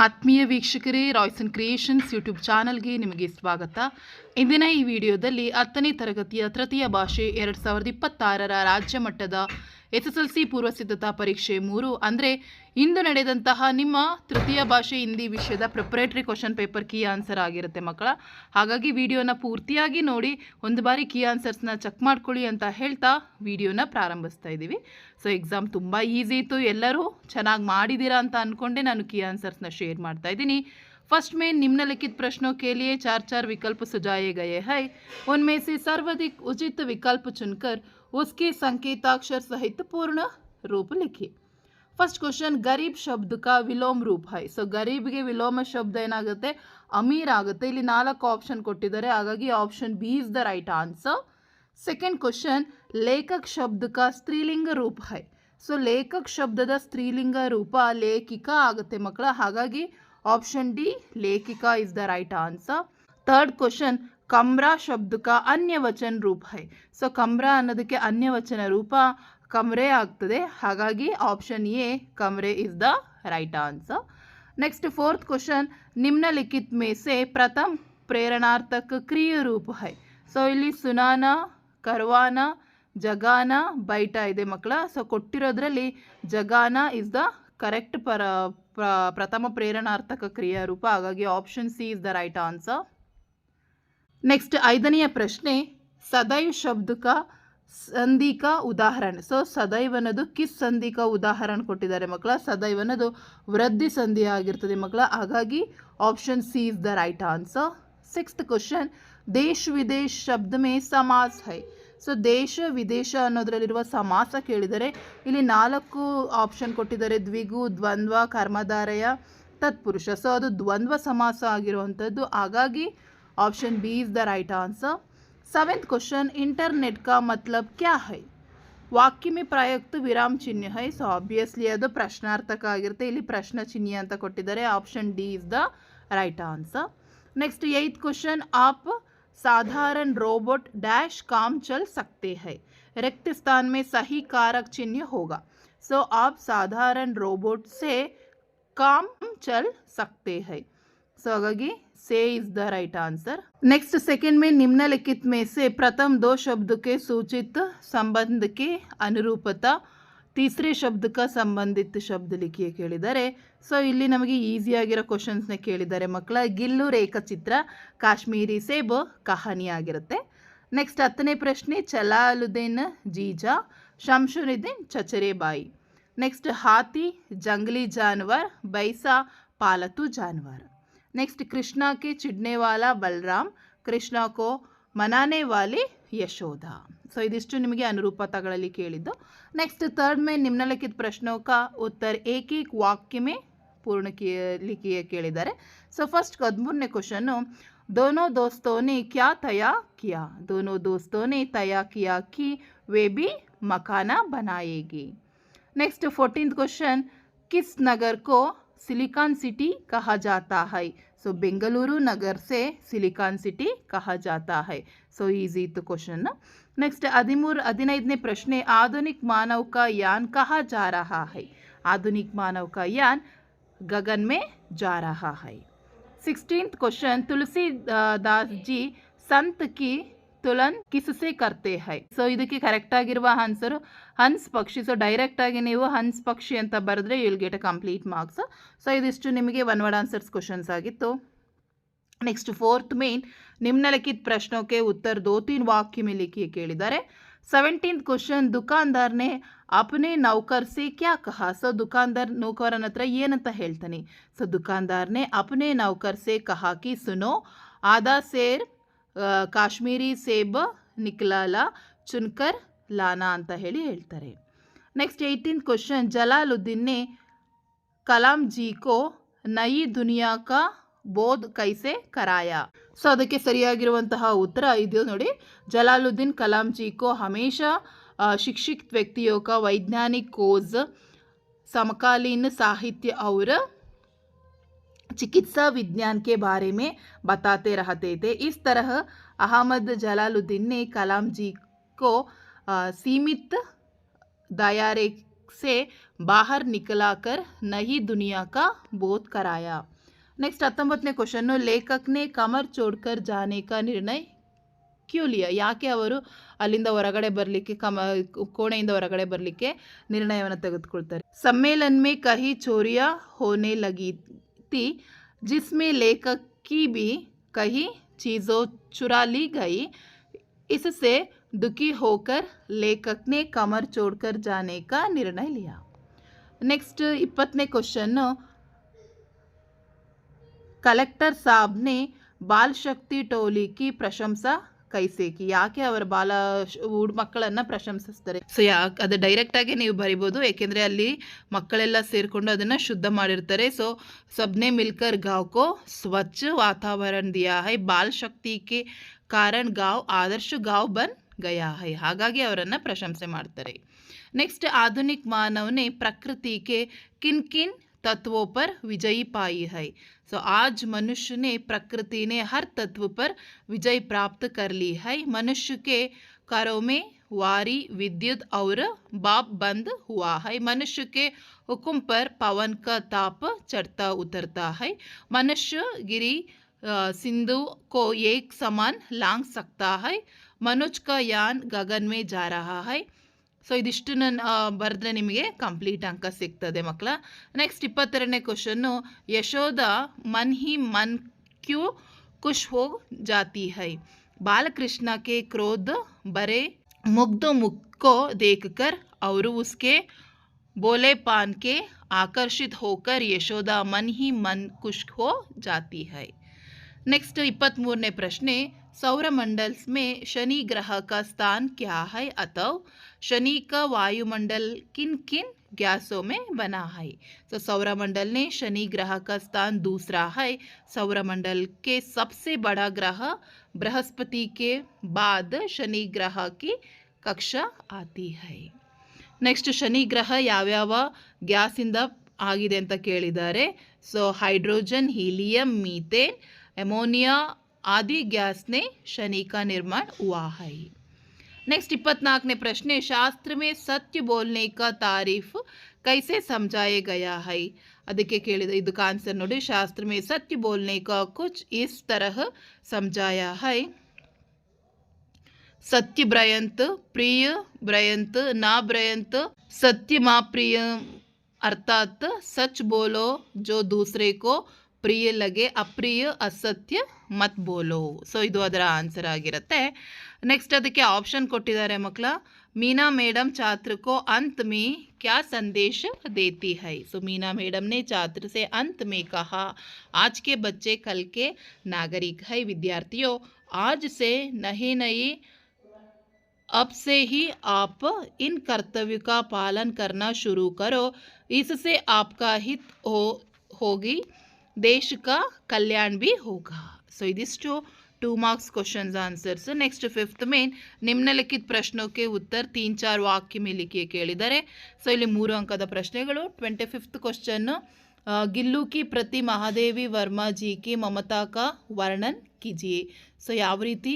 ಆತ್ಮೀಯ ವೀಕ್ಷಕರೇ, Royson creations YouTube ಚಾನಲ್ಗೆ ನಿಮಗೆ ಸ್ವಾಗತ. ಇಂದಿನ ಈ ವಿಡಿಯೋದಲ್ಲಿ 10ನೇ ತರಗತಿಯ ತೃತೀಯ ಭಾಷೆ 2026ರ ರಾಜ್ಯ ಮಟ್ಟದ SSLC ಪೂರ್ವ ಸಿದ್ಧತಾ ಪರೀಕ್ಷೆ 3 ಅಂದರೆ ಇಂದು ನಡೆದಂತಹ ನಿಮ್ಮ ತೃತೀಯ ಭಾಷೆ ಹಿಂದಿ ವಿಷಯದ preparatory question paper key answer ಆಗಿರುತ್ತೆ ಮಕ್ಕಳ. ಹಾಗಾಗಿ ವಿಡಿಯೋನ ಪೂರ್ತಿಯಾಗಿ ನೋಡಿ ಒಂದು ಬಾರಿ ಕೀ ಆನ್ಸರ್ಸ್ನ ಚೆಕ್ ಮಾಡ್ಕೊಳ್ಳಿ ಅಂತ ಹೇಳ್ತಾ ವಿಡಿಯೋನ ಪ್ರಾರಂಭಿಸ್ತಾ ಇದ್ದೀವಿ. ಸೊ ಎಕ್ಸಾಮ್ ತುಂಬ ಈಸಿ ಇತ್ತು, ಎಲ್ಲರೂ ಚೆನ್ನಾಗಿ ಮಾಡಿದ್ದೀರಾ ಅಂತ ಅಂದ್ಕೊಂಡೆ ನಾನು ಕೀ ಆನ್ಸರ್ಸ್ನ शेयर ಮಾಡ್ತಾ ಇದ್ದೀನಿ. फर्स्ट में निम्नलिखित प्रश्नों के लिए 4 विकल्प सुझाए गए हैं. उनमें से सर्वाधिक उचित विकल्प चुनकर उसके संकेताक्षर सहित पूर्ण रूप लिखिए. फर्स्ट क्वेश्चन, गरीब शब्द का विलोम रूप है. सो गरीब के विलोम शब्द ಏನಾಗುತ್ತೆ, ಅಮೀರ್ ಆಗುತ್ತೆ. ಇಲ್ಲಿ 4 ಆಪ್ಷನ್ ಕೊಟ್ಟಿದ್ದಾರೆ, ಹಾಗಾಗಿ option B is the right answer. Second question, ಲೇಖಕ್ ಶಬ್ದ का ಸ್ತ್ರೀಲಿಂಗ ರೂಪ है. ಸೊ ಲೇಖಕ್ ಶಬ್ದದ ಸ್ತ್ರೀಲಿಂಗ ರೂಪ ಲೇಖಿಕಾ ಆಗುತ್ತೆ ಮಕ್ಕಳ, ಹಾಗಾಗಿ ऑप्शन डी लेखिका is the right answer. Third question, कमरा शब्द का अन्य वचन रूप है. सो कमरा ಅನ್ನೋದಕ್ಕೆ अन्य वचन रूप कमरे ಆಗ್ತದೆ, ಹಾಗಾಗಿ ऑप्शन ए कमरे is the right answer. Next fourth question, निम्नलिखित में से प्रथम प्रेरणार्थक क्रिय रूप है. सो ಇಲ್ಲಿ ಸುನಾನ, ಕರ್ವಾನ, ಜಗಾನ, ಬೈಟ ಇದೆ ಮಕ್ಕಳ. ಸೊ ಕೊಟ್ಟಿರೋದ್ರಲ್ಲಿ ಜಗಾನ ಇಸ್ ದ ಕರೆಕ್ಟ್ ಪ್ರಥಮ ಪ್ರೇರಣಾರ್ಥಕ ಕ್ರಿಯಾ ರೂಪ, ಹಾಗಾಗಿ option C is the right answer. Next 5ನೆಯ ಪ್ರಶ್ನೆ, ಸದೈವ್ ಶಬ್ದ का ಸಂಧಿ का ಉದಾಹರಣೆ. ಸೊ ಸದೈವ್ ಅನ್ನೋದು ಕಿಸ್ ಸಂಧಿ का ಉದಾಹರಣೆ ಕೊಟ್ಟಿದ್ದಾರೆ ಮಕ್ಕಳ. ಸದೈವ್ ಅನ್ನೋದು ವೃದ್ಧಿ ಸಂಧಿ ಆಗಿರ್ತದೆ ಮಕ್ಕಳ, ಹಾಗಾಗಿ option C is the right answer. Sixth question, ದೇಶ ವಿದೇಶ ಶಬ್ದ ಮೇ ಸಮಾಸ್ है. ಸೊ ದೇಶ ವಿದೇಶ ಅನ್ನೋದರಲ್ಲಿರುವ ಸಮಾಸ ಕೇಳಿದರೆ ಇಲ್ಲಿ 4 ಆಪ್ಷನ್ ಕೊಟ್ಟಿದ್ದಾರೆ, ದ್ವಿಗು, ದ್ವಂದ್ವ, ಕರ್ಮಧಾರಯ, ತತ್ಪುರುಷ. ಸೊ ಅದು ದ್ವಂದ್ವ ಸಮಾಸ ಆಗಿರುವಂಥದ್ದು, ಹಾಗಾಗಿ option B is the right answer. Seventh question, internet का मतलब क्या है. ವಾಕ್ಯ में प्रयुक्त विराम चिन्ह है. ಸೊ ಆಬ್ವಿಯಸ್ಲಿ ಅದು ಪ್ರಶ್ನಾರ್ಥಕ ಆಗಿರುತ್ತೆ, ಇಲ್ಲಿ ಪ್ರಶ್ನ ಚಿಹ್ನೆ ಅಂತ ಕೊಟ್ಟಿದ್ದಾರೆ, option D is the right answer. Next 8th question, आप साधारण रोबोट डैश काम चल सकते हैं. रिक्त स्थान में सही कारक चिन्ह होगा. सो आप साधारण रोबोट से काम चल सकते हैं. सो हाಗಾಗಿ से is the right answer. Next second में निम्नलिखित में से प्रथम 2 शब्द के सूचित संबंध के अनुरूपता तीसरे शब्द का संबंधित शब्द लिखिए ಕೇಳಿದ್ದಾರೆ. ಸೊ ಇಲ್ಲಿ ನಮಗೆ ಈಸಿ ಆಗಿರೋ ಕ್ವಶನ್ಸ್ನ ಕೇಳಿದ್ದಾರೆ ಮಕ್ಕಳ. ಗಿಲ್ಲು ರೇಖಾಚಿತ್ರ, ಕಾಶ್ಮೀರಿ ಸೇಬು ಕಹಾನಿ ಆಗಿರುತ್ತೆ. ನೆಕ್ಸ್ಟ್ 10ನೇ ಪ್ರಶ್ನೆ, ಚಲಾಲುದ್ದೀನ್ ಜೀಜಾ, ಶಂಶುದ್ದೀನ್ ಚಚರೆ ಬಾಯಿ. ನೆಕ್ಸ್ಟ್ हाथी जंगली जानवर, बैसा पालतू जानवर. नेक्स्ट कृष्णा के चिढ़ने वाला बलराम, कृष्णा को मनाने वाली यशोदा. ಸೊ ಇದಿಷ್ಟು ನಿಮಗೆ ಅನುರೂಪತೆಗಳಲ್ಲಿ ಕೇಳಿದ್ದು. नेक्स्ट थर्ड में निम्नलिखित प्रश्नों का उत्तर एक एक वाक्य में पूर्ण लिखिए ಕೇಳಿದ್ದಾರೆ. ಸೊ ಫಸ್ಟ್ 13ನೇ ಕ್ವಶನ್ನು, दोनों दोस्तों ने क्या तय किया. दोनों दोस्तों ने तय किया कि वे भी मकाना बनाएगी. नेक्स्ट 14th क्वेश्चन, किस नगर को सिलिकॉन सिटी कहा जाता है. सो बेंगलुरु नगर से सिलिकॉन सिटी कहा जाता है. सो ಈಸಿ ಇತ್ತು ಕ್ವಶನ್. नेक्स्ट 15ನೇ ಪ್ರಶ್ನೆ, आधुनिक मानव का यान कहाँ जा रहा है. आधुनिक मानव का यान गगन में जा रहा है. 16th क्वेश्चन, तुलसीदास जी संत की ತುಲನ್ ಕಿಸಸೆ ಕರ್ತೆ ಹೈ. ಸೊ ಇದಕ್ಕೆ ಕರೆಕ್ಟ್ ಆಗಿರುವ ಆನ್ಸರು ಹನ್ಸ್ ಪಕ್ಷಿ. ಸೊ ಡೈರೆಕ್ಟ್ ಆಗಿ ನೀವು ಹನ್ಸ್ ಪಕ್ಷಿ ಅಂತ ಬರೆದ್ರೆ you will get a complete marks. So ಇದಿಷ್ಟು ನಿಮಗೆ ಒನ್ ವರ್ಡ್ ಆನ್ಸರ್ಸ್ ಕ್ವಶನ್ಸ್ ಆಗಿತ್ತು. नेक्स्ट 4th मेन निम्नलिखित प्रश्नों के उत्तर 2-3 वाक्य में लिखिए ಕೇಳಿದ್ದಾರೆ. 17th क्वेश्चन, दुकानदार ने अपने नौकर से क्या कहा. ಸೊ दुकानदार नौकरನ ಹತ್ರ ಏನಂತ ಹೇಳ್ತಾನೆ. ಸೊ दुकानदार ने अपने नौकर से कहा कि सुनो आधा सेर ಕಾಶ್ಮೀರಿ ಸೇಬ್ ನಿಕ್ಲಾಲ ಚುನ್ಕರ್ ಲಾನಾ ಅಂತ ಹೇಳ್ತಾರೆ. नेक्स्ट 18th क्वेश्चन, जलालुद्दीन ने कलाम जी को नई दुनिया का ಬೋಧ್ ಕೈಸೆ ಕರಾಯ. ಸೊ ಅದಕ್ಕೆ ಸರಿಯಾಗಿರುವಂತಹ ಉತ್ತರ ಇದು ನೋಡಿ, ಜಲಾಲುದ್ದೀನ್ ಕಲಾಂ ಜಿ ಕೋ ಹಮೇಶಾ शिक्षित व्यक्तियों का वैज्ञानिक खोज, समकालीन साहित्य और चिकित्सा विज्ञान के बारे में बताते रहते थे. इस तरह अहमद जलालुद्दीन ने कलाम जी को सीमित दायरे से बाहर निकलाकर नई दुनिया का बोध कराया। नेक्स्ट 19ನೇ ಕ್ವಶನ್ನು लेखक ने कमर छोड़कर जाने का निर्णय क्यों लिया? ಯಾಕೆ ಅವರು ಅಲ್ಲಿಂದ ಹೊರಗಡೆ ಬರಲಿಕ್ಕೆ ಕೋಣೆಯಿಂದ ಹೊರಗಡೆ ಬರಲಿಕ್ಕೆ ನಿರ್ಣಯವನ್ನು ತೆಗೆದುಕೊಳ್ತಾರೆ? सम्मेलन में कहीं चोरियां होने लगी थी जिसमें लेखक की भी कहीं चीज़ों चुरा ली गई। इससे दुखी होकर लेखक ने कमर छोड़कर जाने का निर्णय लिया। नेक्स्ट 20ನೇ क्वेश्चन कलेक्टर साहब ने बाल शक्ति टोली की प्रशंसा कैसे की? ಯಾಕೆ ಅವರ ಮಕ್ಕಳನ್ನು ಪ್ರಶಂಸಿಸ್ತಾರೆ? ಸೊ ಅದು ಡೈರೆಕ್ಟ್ ಆಗಿ ನೀವು ಬರಿಬೋದು, ಏಕೆಂದರೆ ಅಲ್ಲಿ ಮಕ್ಕಳೆಲ್ಲ ಸೇರಿಕೊಂಡು ಅದನ್ನು ಶುದ್ಧ ಮಾಡಿರ್ತಾರೆ. ಸೊ ಸಬ್ನೆ ಮಿಲ್ಕರ್ ಗಾಂವ್ ಕೋ ಸ್ವಚ್ಛ ವಾತಾವರಣ ದಿಯಾ ಹೈ, ಬಾಲ್ ಶಕ್ತಿ ಕೆ ಕಾರಣ ಗಾಂವ್ ಆದರ್ಶ ಗಾಂವ್ ಬನ್ ಗಯಾ ಹೈ, ಹಾಗಾಗಿ ಅವರನ್ನು ಪ್ರಶಂಸೆ ಮಾಡ್ತಾರೆ. नेक्स्ट आधुनिक मानव ने प्रकृति के किन किन तत्वों पर विजयी पाई है? सो आज मनुष्य ने प्रकृति ने हर तत्व पर विजय प्राप्त कर ली है। मनुष्य के कारों में वारी विद्युत और बाप बंद हुआ है। मनुष्य के हुक्म पर पवन का ताप चढ़ता उतरता है। मनुष्य गिरी सिंधु को एक समान लांग सकता है। मनुष्य का यान गगन में जा रहा है. ಸೊ ಇದಿಷ್ಟು ಬರೆದ್ರೆ ನಿಮಗೆ ಕಂಪ್ಲೀಟ್ ಅಂಕ ಸಿಗ್ತದೆ ಮಕ್ಕಳ. ನೆಕ್ಸ್ಟ್ 22ನೇ ಕ್ವಶನ್ನು ಯಶೋದ ಮನ್ ಹಿ ಮನ್ ಕ್ಯೂ ಖುಷ್ ಹೋ ಜಾತಿ ಹೈ? बालकृष्ण के क्रोध भरे मुग्ध मुख को देखकर और उसके बोलेपान के आकर्षित होकर यशोदा मन ही मन खुश हो जाती है. नेक्स्ट 23ನೇ प्रश्न सौरमंडल में शनि ग्रह का स्थान क्या है? अतः शनि का वायुमंडल किन किन गैसों में बना है? तो सौरमंडल ने शनि ग्रह का स्थान दूसरा है. सौरमंडल के सबसे बड़ा ग्रह बृहस्पति के बाद शनि ग्रह की कक्षा आती है. नेक्स्ट शनि ग्रह ಯಾವ್ಯಾವ ಗ್ಯಾಸಿಂದ ಆಗಿದೆ ಅಂತ ಕೇಳಿದ್ದಾರೆ. So hydrogen helium methane ammonia आदि गैस ने शनि का निर्माण हुआ है. नेक्स्ट 24ನೇ प्रश्न शास्त्र में सत्य बोलने का तारीफ कैसे समझाया गया है? ಅದಕ್ಕೆ ಕೇಳಿದ ಇದಕ್ಕೆ ಆನ್ಸರ್ ನೋಡಿ. शास्त्र में सत्य बोलने का कुछ इस तरह समझाया है. सत्य ब्रयंत प्रिय ब्रयंत ना ब्रयंत सत्य मा प्रिय, अर्थात सच बोलो जो दूसरे को ಪ್ರಿಯ ಲಗೆ, ಅಪ್ರಿಯ ಅಸತ್ಯ ಮತ್ ಬೋಲೋ. ಸೊ ಇದು ಅದರ ಆನ್ಸರ್ ಆಗಿರುತ್ತೆ. ನೆಕ್ಸ್ಟ್ ಅದಕ್ಕೆ ಆಪ್ಷನ್ ಕೊಟ್ಟಿದ್ದಾರೆ ಮಕ್ಕಳ. मीना मैडम छात्र को अंत में क्या संदेश देती है? सो मीना मैडम ने छात्र से अंत में कहा आज के बच्चे कल के नागरिक है. विद्यार्थियों आज से नए नए अब से ही आप इन कर्तव्य का पालन करना शुरू करो. इससे आपका हित होगी, देश का कल्याण भी होगा. सो इदिಷ್ಟು 2 marks question answers. Next 5th में निम्नलिखित प्रश्नों के उत्तर 3-4 वाक्य में लिखिए ಕೇಳಿದ್ದಾರೆ. ಸೊ ಇಲ್ಲಿ 3 ಅಂಕದ ಪ್ರಶ್ನೆಗಳು. 25th क्वेश्चन गिल्लू की प्रति महादेवी वर्मा जी की ममता का वर्णन कीजिए. ಸೊ ಯಾವ ರೀತಿ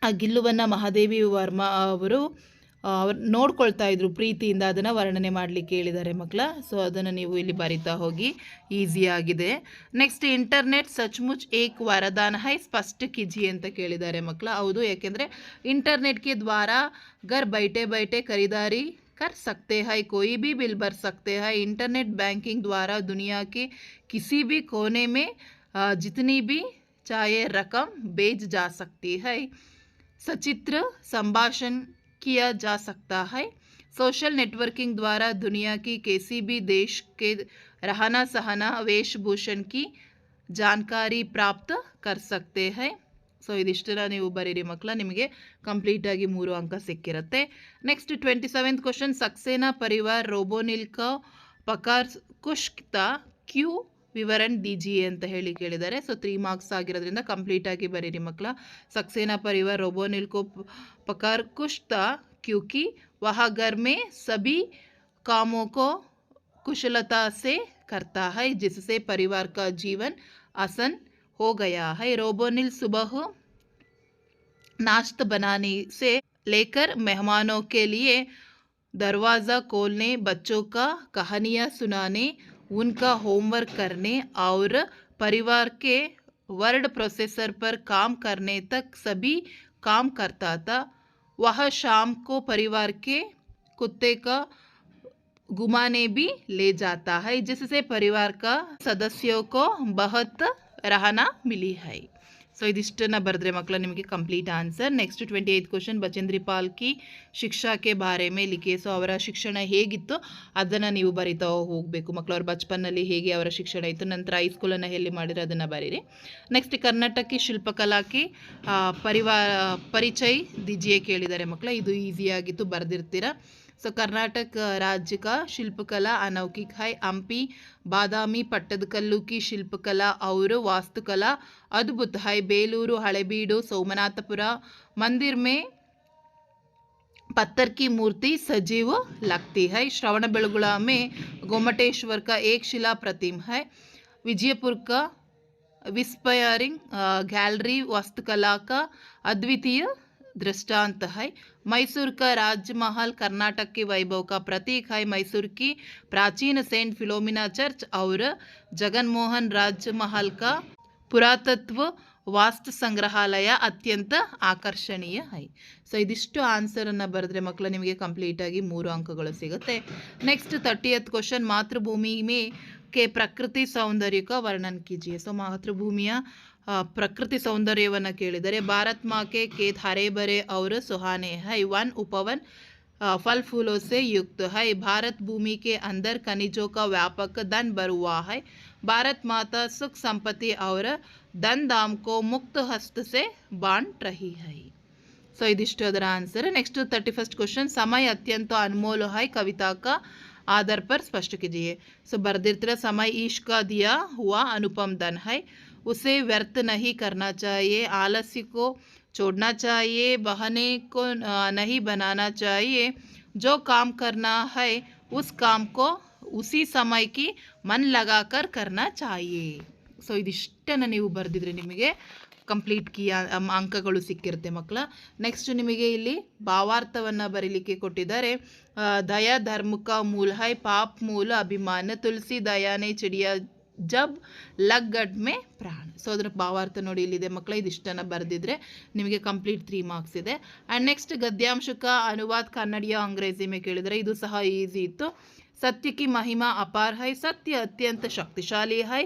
ಆ ಗಿಲ್ಲುವನ್ನು ಮಹಾದೇವಿ ವರ್ಮಾ ಅವರು ನೋಡ್ಕೊಳ್ತಾ ಇದ್ರು ಪ್ರೀತಿಯಿಂದ, ಅದನ್ನು ವರ್ಣನೆ ಮಾಡಲಿಕ್ಕೆ ಹೇಳಿದ್ದಾರೆ ಮಕ್ಕಳ. ಸೊ ಅದನ್ನು ನೀವು ಇಲ್ಲಿ ಬರಿತಾ ಹೋಗಿ, ಈಸಿಯಾಗಿದೆ. ನೆಕ್ಸ್ಟ್ ಇಂಟರ್ನೆಟ್ ಸಚ್ಮುಚ್ ಏಕ್ ವರದಾನ ಹೈ ಸ್ಪಷ್ಟ कीजिए ಅಂತ ಕೇಳಿದ್ದಾರೆ ಮಕ್ಕಳ. ಹೌದು, ಯಾಕೆಂದರೆ इंटरनेट के द्वारा घर बैठे बैठे खरीदारी कर सकते हैं, कोई भी बिल भर सकते हैं. इंटरनेट बैंकिंग द्वारा दुनिया के किसी भी कोने में जितनी भी चाहे रकम भेज जा सकती है. सचित्र संभाषण किया जा सकता है. सोशल नेटवर्किंग द्वारा दुनिया की किसी भी देश के रहना सहना वेशभूषण की जानकारी प्राप्त कर सकते हैं. ಸೊ ಇದಿಷ್ಟನ್ನ ನೀವು ಬರೀರಿ ಮಕ್ಕಳ, ನಿಮಗೆ ಕಂಪ್ಲೀಟಾಗಿ 3 ಅಂಕ ಸಿಕ್ಕಿರುತ್ತೆ. ನೆಕ್ಸ್ಟ್ 27th ಕ್ವಶನ್ सक्सेना परिवार रोबोनिल का पकार कुछ था क्यों ವಿವರಣ दीजिए ಅಂತ ಹೇಳಿ ಕೇಳಿದ್ದಾರೆ. ಸೊ 3 ಮಾರ್ಕ್ಸ್ ಆಗಿರೋದ್ರಿಂದ ಕಂಪ್ಲೀಟಾಗಿ ಬರೀರಿ ಮಕ್ಕಳ. सक्सेना परिवार रोबोनिल को पकार कुछ था क्योंकि वह घर में सभी कामों को कुशलता से करता है, जिससे परिवार का जीवन आसान हो गया है. रोबोनिल सुबह नाश्ता बनाने से लेकर मेहमानों के लिए दरवाज़ा खोलने, बच्चों का कहानियाँ सुनाने, उनका होमवर्क करने और परिवार के वर्ड प्रोसेसर पर काम करने तक सभी काम करता था। वह शाम को परिवार के कुत्ते का घुमाने भी ले जाता है, जिससे परिवार का सदस्यों को बहुत राहत मिली है. ಸೊ ಇದಿಷ್ಟನ್ನು ಬರೆದ್ರೆ ಮಕ್ಕಳ ನಿಮಗೆ complete answer. Next 28th question, Bachendri Pal ಕಿ ಶಿಕ್ಷಾ ಕೆ ಬಾರೆ ಮೇ ಲಿಖೆ. ಸೊ ಅವರ ಶಿಕ್ಷಣ ಹೇಗಿತ್ತು ಅದನ್ನು ನೀವು ಬರಿತಾ ಹೋಗಬೇಕು ಮಕ್ಕಳು. ಅವ್ರ ಬಚ್ಪನ್ನಲ್ಲಿ ಹೇಗೆ ಅವರ ಶಿಕ್ಷಣ ಇತ್ತು, ನಂತರ ಹೈಸ್ಕೂಲನ್ನು ಎಲ್ಲಿ ಮಾಡಿರೋ ಅದನ್ನು ಬರೀರಿ. ನೆಕ್ಸ್ಟ್ ಕರ್ನಾಟಕ ಶಿಲ್ಪಕಲಾ ಕಿ ಪರಿಚಯ ದೀಜಿಯೇ ಕೇಳಿದ್ದಾರೆ ಮಕ್ಕಳ. ಇದು ಈಸಿಯಾಗಿತ್ತು, ಬರೆದಿರ್ತೀರ. ಸೊ कर्नाटक राज्य का शिल्पकला अनौखिक है. हम्पी बादामी पट्टदकल्लू की शिल्पकला और वास्तुकला अद्भुत है. बेलूरू हलेबीडु सोमनाथपुर मंदिर में पत्थर की मूर्ति सजीव लगती है. श्रवणबेळगोಳ में गोमटेश्वर का एक शिला प्रतिम है. विजयपुर का विस्पयरिंग गैलरी वास्तुकला का अद्वितीय दृष्टांत है. मैसूर का राजमहल कर्नाटक के वैभव का प्रतीक है. मैसूर की प्राचीन सेंट फिलोमिना चर्च और जगनमोहन राजमहल का पुरातत्व वास्तु संग्रहालय अत्यंत ಆಕರ್ಷಣೀಯ है. ಸೊ ಇದಿಷ್ಟು ಆನ್ಸರನ್ನು ಬರೆದ್ರೆ ಮಕ್ಕಳು ನಿಮಗೆ ಕಂಪ್ಲೀಟಾಗಿ 3 ಅಂಕಗಳು ಸಿಗುತ್ತೆ. ನೆಕ್ಸ್ಟ್ 30th ಕ್ವಶನ್, ಮಾತೃಭೂಮಿ ಮೇ के प्रकृति सौंदर्य का वर्णन कीजिए. ಸೊ ಮಾತೃಭೂಮಿಯ प्रकृति सौंदर्यವನ್ನು ಕೇಳಿದರೆ, भारत माँ के खेत हरे भरे और सुहाने है. वन उपवन फल फूलों से युक्त है. भारत भूमि के अंदर खनिजों का व्यापक धन भरा है. भारत माता सुख संपत्ति और धन धाम को मुक्त हस्त से बांट रही है. ಸೊ ಇದಿಷ್ಟು ಅದರ ಆನ್ಸರ್. ನೆಕ್ಸ್ಟ್ 31st क्वेश्चन, समय अत्यंत अनमोल है. कविता का आधार पर स्पष्ट कीजिए. ಸೊ बर्दिर्तीरा, समय ईश का दिया हुआ अनुपम धन है. उसे व्यर्थ नहीं करना चाहिए. आलस्य को छोड़ना चाहिए. बहाने को नहीं बनाना चाहिए. जो काम करना है उस काम को उसी समय की मन लगाकर करना चाहिए. ಸೊ ಇದಿಷ್ಟನ್ನು ನೀವು ಬರೆದಿದ್ರೆ ನಿಮಗೆ ಕಂಪ್ಲೀಟ್ ಕೀ ಅಂಕಗಳು ಸಿಕ್ಕಿರುತ್ತೆ ಮಕ್ಕಳ. ನೆಕ್ಸ್ಟ್ ನಿಮಗೆ ಇಲ್ಲಿ ಭಾವಾರ್ಥವನ್ನು ಬರೀಲಿಕ್ಕೆ ಕೊಟ್ಟಿದ್ದಾರೆ. ದಯಾ ಧರ್ಮ ಕಾ ಮೂಲ ಹೈ, ಪಾಪ ಮೂಲ ಅಭಿಮಾನ, ತುಳಸಿ ದಯಾನೆ ಚಿಡಿಯಾ ಜಬ್ ಲಗ್ ಗಡ್ ಮೇ ಪ್ರಾಣ. ಸೊ ಅದರ ಭಾವಾರ್ಥ ನೋಡಿ ಇಲ್ಲಿದೆ ಮಕ್ಕಳ. ಇದಿಷ್ಟನ್ನು ಬರೆದಿದ್ರೆ ನಿಮಗೆ ಕಂಪ್ಲೀಟ್ 3 ಮಾರ್ಕ್ಸ್ ಇದೆ. ಆ್ಯಂಡ್ ನೆಕ್ಸ್ಟ್ ಗದ್ಯಾಂಶಕ ಅನುವಾದ ಕನ್ನಡಿಯ ಅಂಗ್ರೇಜಿ ಮೇ ಕೇಳಿದರೆ, ಇದು ಸಹ ಈಸಿ ಇತ್ತು. सत्य की महिमा अपार है. सत्य अत्यंत शक्तिशाली है.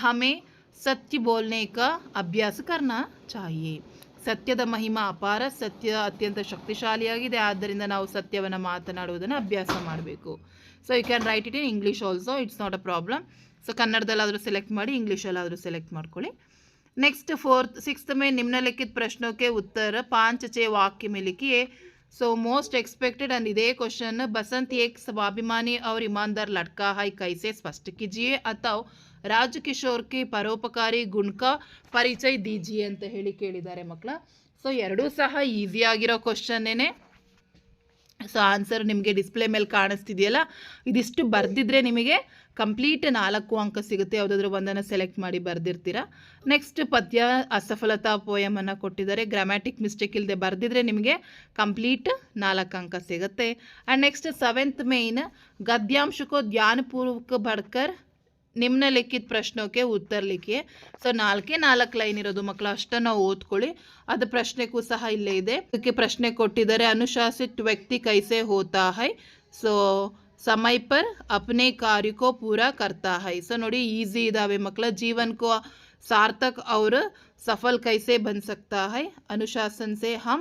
हमें सत्य बोलने का अभ्यास करना चाहिए. ಸತ್ಯದ ಮಹಿಮಾ ಅಪಾರ, ಸತ್ಯ ಅತ್ಯಂತ ಶಕ್ತಿಶಾಲಿಯಾಗಿದೆ, ಆದ್ದರಿಂದ ನಾವು ಸತ್ಯವನ್ನು ಮಾತನಾಡುವುದನ್ನು ಅಭ್ಯಾಸ ಮಾಡಬೇಕು. So you can write it in English also, it's not a problem. So ಕನ್ನಡದಲ್ಲಾದರೂ ಸೆಲೆಕ್ಟ್ ಮಾಡಿ, ಇಂಗ್ಲೀಷಲ್ಲಾದರೂ ಸೆಲೆಕ್ಟ್ ಮಾಡ್ಕೊಳ್ಳಿ. नेक्स्ट 6th में निम्नलिखित प्रश्नों के उत्तर 5-6 वाक्य में लिखिए. सो मोस्ट एक्सपेक्टेड एंड इदे क्वेश्चन, बसंत एक स्वाभिमानी और ईमानदार लड़का है, कैसे स्पष्ट कीजिए. अथवा राजकिशोर के परोपकारी गुण का परिचय दीजिए ಅಂತ ಹೇಳಿ ಕೇಳಿದ್ದಾರೆ ಮಕ್ಕಳ. ಸೊ ಎರಡೂ ಸಹ ಈಸಿ ಆಗಿರೋ ಕ್ವಶನ್ನೇ. ಸೊ ಆನ್ಸರ್ ನಿಮಗೆ ಡಿಸ್ಪ್ಲೇ ಮೇಲೆ ಕಾಣಿಸ್ತಿದೆಯಲ್ಲ, ಇದಿಷ್ಟು ಬರೆದಿದ್ರೆ ನಿಮಗೆ ಕಂಪ್ಲೀಟ್ 4 ಅಂಕ ಸಿಗುತ್ತೆ. ಯಾವುದಾದ್ರೂ ಒಂದನ್ನು ಸೆಲೆಕ್ಟ್ ಮಾಡಿ ಬರೆದಿರ್ತೀರ. ನೆಕ್ಸ್ಟ್ ಪದ್ಯ ಅಸಫಲತಾ ಪೋಯಮನ್ನು ಕೊಟ್ಟಿದ್ದಾರೆ. ಗ್ರಾಮ್ಯಾಟಿಕ್ ಮಿಸ್ಟೇಕ್ ಇಲ್ಲದೆ ಬರೆದಿದ್ರೆ ನಿಮಗೆ ಕಂಪ್ಲೀಟ್ 4 ಅಂಕ ಸಿಗುತ್ತೆ. ಆ್ಯಂಡ್ ನೆಕ್ಸ್ಟ್ 7th ಮೇನ್, गद्यांश को ध्यानपूर्वक पढ़कर ನಿಮ್ನಲಿಖಿತ ಪ್ರಶ್ನೋಕೆ ಉತ್ತರ ಲಿಖಿಯೇ. ಸೊ 4 ಲೈನ್ ಇರೋದು ಮಕ್ಕಳ, ಅಷ್ಟನ್ನು ಓದ್ಕೊಳ್ಳಿ. ಅದು ಪ್ರಶ್ನೆಗೂ ಸಹ ಇಲ್ಲೇ ಇದೆ. ಅದಕ್ಕೆ ಪ್ರಶ್ನೆ ಕೊಟ್ಟಿದ್ದಾರೆ, ಅನುಶಾಸಿತ ವ್ಯಕ್ತಿ ಕೈಸೆ ಹೋತಾ ಹೈ. ಸೊ समय पर अपने कार्य को पूरा करता है. ಸೊ ನೋಡಿ ಈಸಿ ಇದಾವೆ ಮಕ್ಕಳ. जीवन को सार्थक और सफल कैसे बन सकता है. अनुशासन से हम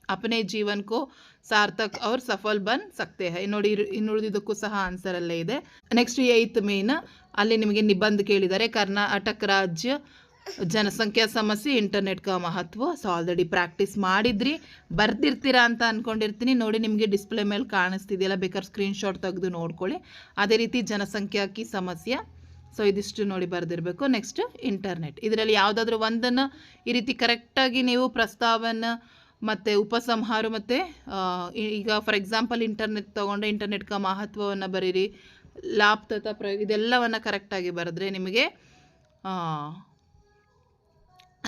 अपने जीवन को सार्थक और सफल बन सकते हैं. ನೋಡಿ ಇನ್ನುಳಿದಕ್ಕೂ ಸಹ ಆನ್ಸರ್ ಅಲ್ಲೇ ಇದೆ. ನೆಕ್ಸ್ಟ್ 8th ಮೇನ್, ಅಲ್ಲಿ ನಿಮಗೆ ನಿಬಂಧ ಕೇಳಿದ್ದಾರೆ. ಕರ್ನಾಟಕ ರಾಜ್ಯ ಜನಸಂಖ್ಯಾ ಸಮಸ್ಯೆ, ಇಂಟರ್ನೆಟ್ ಕಾ ಮಹತ್ವ. ಸೊ ಆಲ್ರೆಡಿ ಪ್ರಾಕ್ಟೀಸ್ ಮಾಡಿದ್ರಿ, ಬರ್ದಿರ್ತೀರಾ ಅಂತ ಅಂದ್ಕೊಂಡಿರ್ತೀನಿ. ನೋಡಿ ನಿಮಗೆ ಡಿಸ್ಪ್ಲೇ ಮೇಲೆ ಕಾಣಿಸ್ತಿದೆಯಲ್ಲ, ಬೇಕಾದ್ರೆ ಸ್ಕ್ರೀನ್ಶಾಟ್ ತೆಗೆದು ನೋಡ್ಕೊಳ್ಳಿ. ಅದೇ ರೀತಿ ಜನಸಂಖ್ಯಾಕಿ ಸಮಸ್ಯೆ. ಸೊ ಇದಿಷ್ಟು ನೋಡಿ ಬರೆದಿರಬೇಕು. ನೆಕ್ಸ್ಟ್ ಇಂಟರ್ನೆಟ್, ಇದರಲ್ಲಿ ಯಾವುದಾದ್ರೂ ಒಂದನ್ನು ಈ ರೀತಿ ಕರೆಕ್ಟಾಗಿ ನೀವು ಪ್ರಸ್ತಾವನ ಮತ್ತು ಉಪಸಂಹಾರ ಮತ್ತು ಈಗ ಫಾರ್ ಎಕ್ಸಾಂಪಲ್ ಇಂಟರ್ನೆಟ್ ತೊಗೊಂಡ್ರೆ ಇಂಟರ್ನೆಟ್ ಕಾ ಮಹತ್ವವನ್ನು ಬರೀರಿ, ಲಾಭ ತಥಾ ಇದೆಲ್ಲವನ್ನು ಕರೆಕ್ಟಾಗಿ ಬರೆದ್ರೆ ನಿಮಗೆ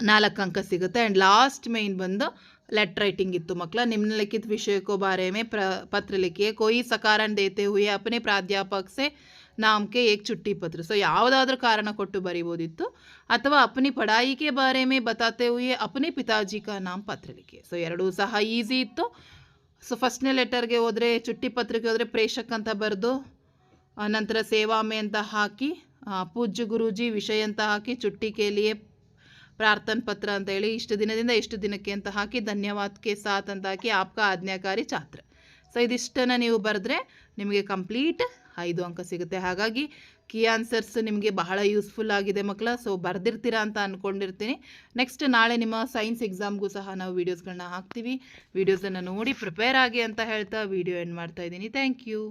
4 ಅಂಕ ಸಿಗುತ್ತೆ. ಆ್ಯಂಡ್ ಲಾಸ್ಟ್ ಮೇನ್ ಬಂದು लेटर राइटिंग इत्तु मಕ್ಕಳ निम्नलिखित विषय को बारे में पत्र लिखिए कोई सकारण देते हुए अपने प्राध्यापक से नाम के एक चुट्टी पत्र सो ಯಾವುದಾದ್ರೂ ಕಾರಣ ಕೊಟ್ಟು ಬರೀಬೋದಿತ್ತು ಅಥವಾ अपनी पढ़ाई के बारे में बताते हुए अपने पिताजी का नाम पत्र लिखिए सो ಎರಡೂ ಸಹ ಈಸಿ ಇತ್ತು ಸೊ ಫಸ್ಟ್ನೇ ಲೆಟರ್ಗೆ ಹೋದರೆ ಚುಟ್ಟಿ ಪತ್ರಕ್ಕೆ ಹೋದರೆ ಪ್ರೇಷಕ್ ಅಂತ ಬರೆದು ನಂತರ ಸೇವಾಮೆ ಅಂತ ಹಾಕಿ ಪೂಜ್ಯ ಗುರೂಜಿ ವಿಷಯ ಅಂತ ಹಾಕಿ ಚುಟ್ಟಿ ಕೆ ಲಿಯೆ ಪ್ರಾರ್ಥನಾ ಪತ್ರ ಅಂತ ಹೇಳಿ ಇಷ್ಟು ದಿನದಿಂದ ಇಷ್ಟು ದಿನಕ್ಕೆ ಅಂತ ಹಾಕಿ ಧನ್ಯವಾದಕ್ಕೆ ಸಾಥ್ ಅಂತ ಹಾಕಿ ಆಪ್ಕಾ ಆಜ್ಞಾಕಾರಿ ಛಾತ್ರ ಸೊ ಇದಿಷ್ಟನ್ನು ನೀವು ಬರೆದ್ರೆ ನಿಮಗೆ ಕಂಪ್ಲೀಟ್ 5 ಅಂಕ ಸಿಗುತ್ತೆ ಹಾಗಾಗಿ ಕೀ ಆನ್ಸರ್ಸ್ ನಿಮಗೆ ಬಹಳ ಯೂಸ್ಫುಲ್ ಆಗಿದೆ ಮಕ್ಕಳ ಸೊ ಬರೆದಿರ್ತೀರಾ ಅಂತ ಅಂದ್ಕೊಂಡಿರ್ತೀನಿ ನೆಕ್ಸ್ಟ್ ನಾಳೆ ನಿಮ್ಮ ಸೈನ್ಸ್ ಎಕ್ಸಾಮ್ಗೂ ಸಹ ನಾವು ವೀಡಿಯೋಸ್ಗಳನ್ನ ಹಾಕ್ತೀವಿ ವೀಡಿಯೋಸನ್ನು ನೋಡಿ ಪ್ರಿಪೇರ್ ಆಗಿ ಅಂತ ಹೇಳ್ತಾ ವಿಡಿಯೋ ಎಂಡ್ ಮಾಡ್ತಾ ಇದ್ದೀನಿ ಥ್ಯಾಂಕ್ ಯು